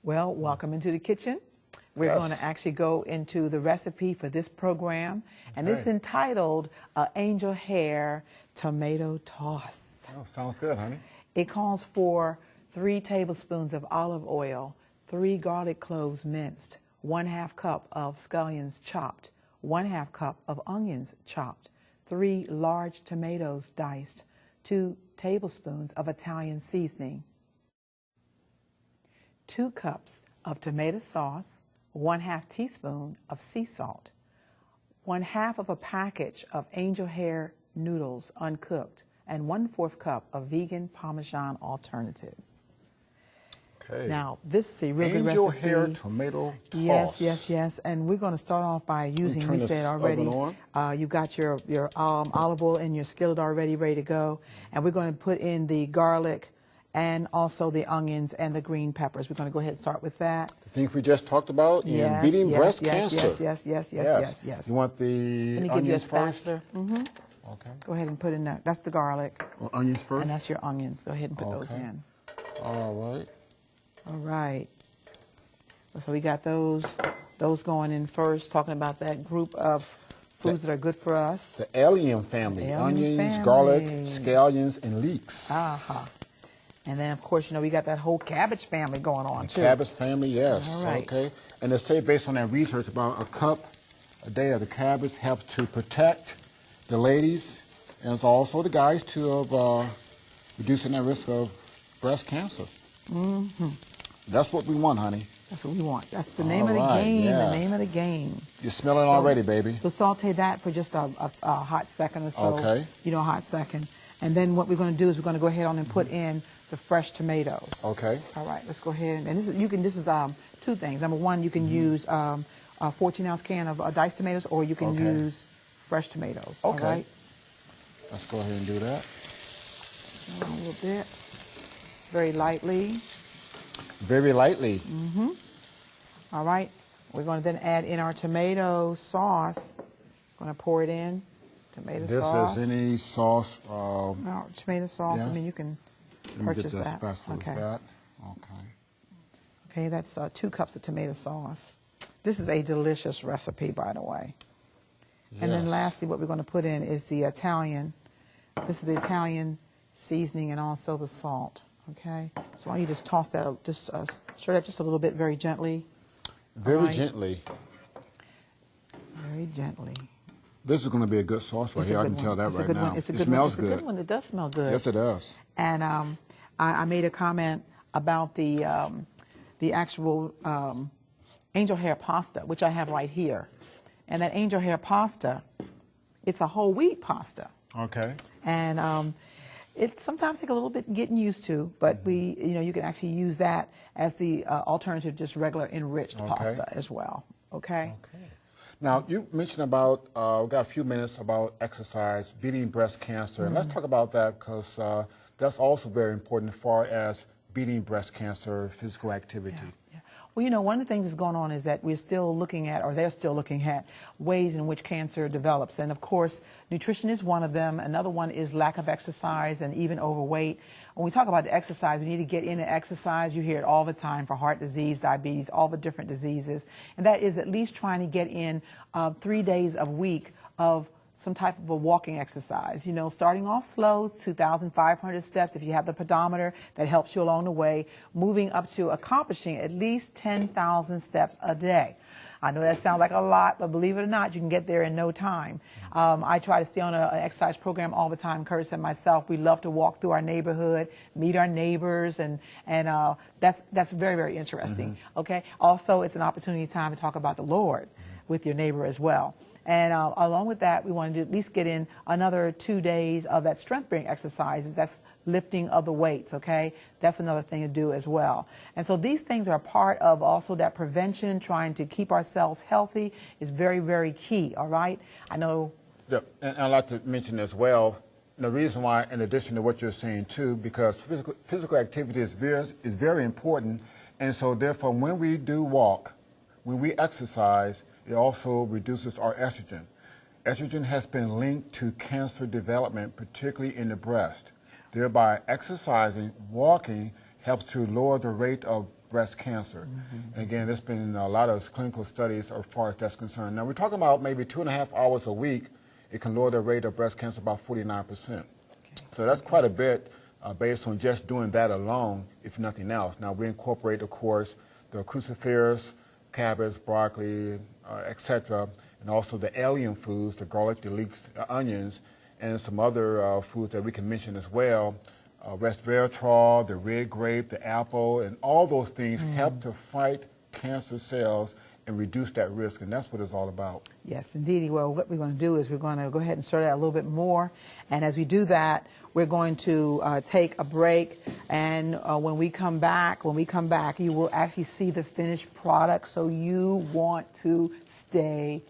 Well, welcome into the kitchen. We're going to actually go into the recipe for this program, and it's entitled Angel Hair Tomato Toss. Oh, sounds good, honey. It calls for 3 tablespoons of olive oil, 3 garlic cloves minced, 1/2 cup of scallions chopped, 1/2 cup of onions chopped, 3 large tomatoes diced, 2 tablespoons of Italian seasoning, 2 cups of tomato sauce, 1/2 teaspoon of sea salt, 1/2 of a package of angel hair noodles uncooked, and 1/4 cup of vegan Parmesan alternatives. Okay. Now, this is a real good recipe. Angel hair tomato toss. Yes, yes, yes. And we're going to start off by using, we said already, you got your olive oil in your skillet already ready to go. And we're going to put in the garlic and also the onions and the green peppers. We're going to go ahead and start with that. The things we just talked about in beating breast cancer. Yes. You want the Let me give you a spatula. Okay. Go ahead and put in that. That's the garlic. Well, onions first? And that's your onions. Go ahead and put those in. All right. All right. So we got those going in first, talking about that group of foods that are good for us. The Allium family. Onions, garlic, scallions, and leeks. And then, of course, you know, we got that whole cabbage family going on, too. Cabbage family, yes. All right. Okay. And they say, based on that research, about a cup a day of the cabbage helps to protect the ladies and also the guys, too, of reducing that risk of breast cancer. That's what we want, honey. That's what we want. That's the name of the game. Yes. The name of the game. You're smelling already, baby. We'll saute that for just a hot second or so. Okay. You know, a hot second. And then what we're going to do is we're going to go ahead on and put in the fresh tomatoes. Okay. All right. Let's go ahead. And this is this is 2 things. Number one, you can use a 14-ounce can of diced tomatoes, or you can use fresh tomatoes. Okay. All right. Let's go ahead and do that. A little bit. Very lightly. Very lightly. All right. We're going to then add in our tomato sauce. Going to pour it in. Tomato sauce. This is any sauce. No, tomato sauce. Yeah. I mean, you can purchase that. Okay. Okay, that's 2 cups of tomato sauce. This is a delicious recipe, by the way. Yes. And then lastly, what we're going to put in is the Italian. This is the Italian seasoning and also the salt. Okay. So why don't you just toss that, stir that just a little bit, very gently. Very gently. Very gently. This is going to be a good sauce right here. I can tell that right now. It smells good. It's a good one. It does smell good. Yes, it does. And I made a comment about the actual angel hair pasta, which I have right here. And that angel hair pasta, it's a whole wheat pasta. Okay. And it sometimes takes a little bit getting used to, but you can actually use that as the alternative to just regular enriched pasta as well. Okay. Okay. Now, you mentioned about, we've got a few minutes about exercise, beating breast cancer. And let's talk about that because that's also very important as far as beating breast cancer, physical activity. Yeah. Well, you know, one of the things that's going on is that we're still looking at, or they're still looking at, ways in which cancer develops. And, of course, nutrition is one of them. Another one is lack of exercise and even overweight. When we talk about the exercise, we need to get into exercise. You hear it all the time for heart disease, diabetes, all the different diseases. And that is at least trying to get in 3 days a week of some type of a walking exercise, you know, starting off slow, 2,500 steps. If you have the pedometer, that helps you along the way, moving up to accomplishing at least 10,000 steps a day. I know that sounds like a lot, but believe it or not, you can get there in no time. I try to stay on an exercise program all the time. Curtis and myself, we love to walk through our neighborhood, meet our neighbors, and that's very, very interesting. Okay. Also, it's an opportunity time to talk about the Lord with your neighbor as well. And along with that, we wanted to at least get in another 2 days of that strength-bearing exercises. That's lifting of the weights, okay? That's another thing to do as well. And so these things are part of also that prevention, trying to keep ourselves healthy is very, very key, all right? I know. Yeah, and I'd like to mention as well, the reason why, in addition to what you're saying too, because physical activity is very important. And so therefore, when we do walk, when we exercise, it also reduces our estrogen. Estrogen has been linked to cancer development, particularly in the breast. Thereby, exercising, walking, helps to lower the rate of breast cancer. And again, there's been a lot of clinical studies as far as that's concerned. Now, we're talking about maybe 2.5 hours a week. It can lower the rate of breast cancer about 49%. So that's quite a bit based on just doing that alone, if nothing else. Now, we incorporate, of course, the crucifers, cabbage, broccoli, etc., and also the allium foods, the garlic, the leeks, the onions, and some other foods that we can mention as well. Resveratrol, the red grape, the apple, and all those things help to fight cancer cells and reduce that risk, and that's what it's all about. Yes, indeed. Well, what we're going to do is we're going to go ahead and start out a little bit more, and as we do that, we're going to take a break, and when we come back, you will actually see the finished product, so you want to stay